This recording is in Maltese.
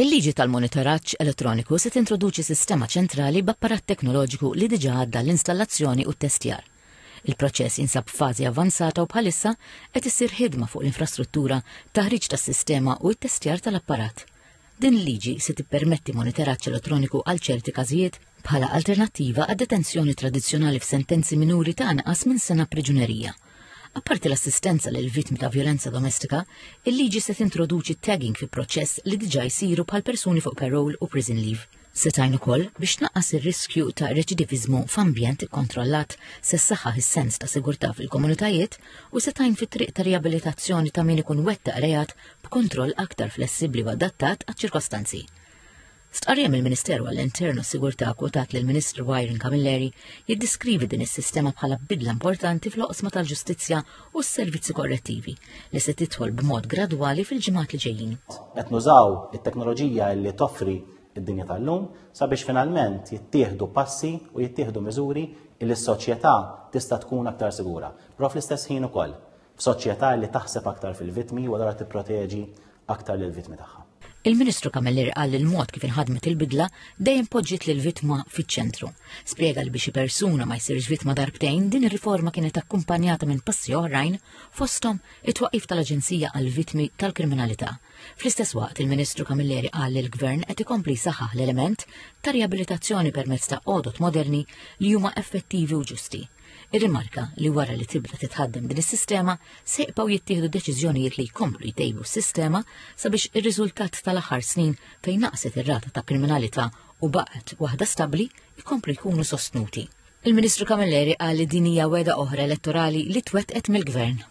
Il-liġi tal-monitoraġġ elettroniku se tintroduċi sistema ċentrali b'apparat teknoloġiku li diġà għadda l-installazzjoni u t-testjar. Il-proċess jinsab f'fażi avanzata u bħalissa qed issir ħidma fuq l-infrastruttura, taħriġ tas-sistema u t-testjar tal-apparat. Din il-liġi se tippermetti monitoraġġ elettroniku għal ċerti każijiet bħala alternattiva għad-detenzjoni tradizzjonali f'sentenzi minuri ta' anqas minn sena priġunerija. Apparti l-assistenza lil vittmi ta' violenza domestika, il-liġi se tintroduċi tagging fi proċess li diġà jsiru bħal persuni fuq parole u prison leave. Se tajn ukoll biex tnaqqas ir-riskju ta' reċidivizmu f'ambjent ikkontrollat, se ssaħħaħ is-sens ta' sigurtà fil-komunitajiet u se tajn fit-triq ta' riabilitazzjoni ta' min ikun wettaq reat b'kontroll aktar flessibbli u adattat għaċ-ċirkostanzi. Stqarrija mill-Ministeru għall-Internu s-Sigurtà kwotat lill-Ministru Byron Camilleri jiddiskrivi din is-sistema bħala bidla importanti fl-oqsma tal-ġustizzja u s-servizzi korrettivi li se tidħol b'mod gradwali fil-ġimgħat li ġejjin. Qed nużaw it-teknoloġija li toffri id-dinja tal-lum sabiex finalment jittieħdu passi u jittieħdu miżuri li s-soċjetà tista' tkun aktar sigura. Però fl-istess ħin ukoll f'soċjetà li taħseb aktar fil-vittmi u allura tipproteġi aktar lill-vittmi tagħha. Il-Ministru Camilleri qal il-mod kif inħadmet il-bidla dejjem poġġiet lil vittma fiċ-ċentru. Spjega li biex persuna ma jsirx vittma darbtejn, din ir-riforma kienet akkumpanjata minn passi oħrajn fosthom it-twaqqif tal-Aġenzija għal vittmi tal-kriminalità. Fl-istess waqt il-Ministru Camilleri qal li l-Gvern qed ikompli jsaħħaħ l-element ta' riabilitazzjoni permezz ta' għodot moderni li huma effettivi u ġusti. Ir-rimarka li wara li tibda titħaddem din is-sistema se jibqgħu jittieħdu deċiżjonijiet li jkomplu jtejbu s-sistema sabiex ir-riżultat tal-aħħar snin fejn naqset ir-rata ta' kriminalità u baqgħet waħda stabbli jkomplu jkunu sostnuti. Il-Ministru Camilleri qal li din hija wegħda oħra elettorali li twettqet mill-Gvern.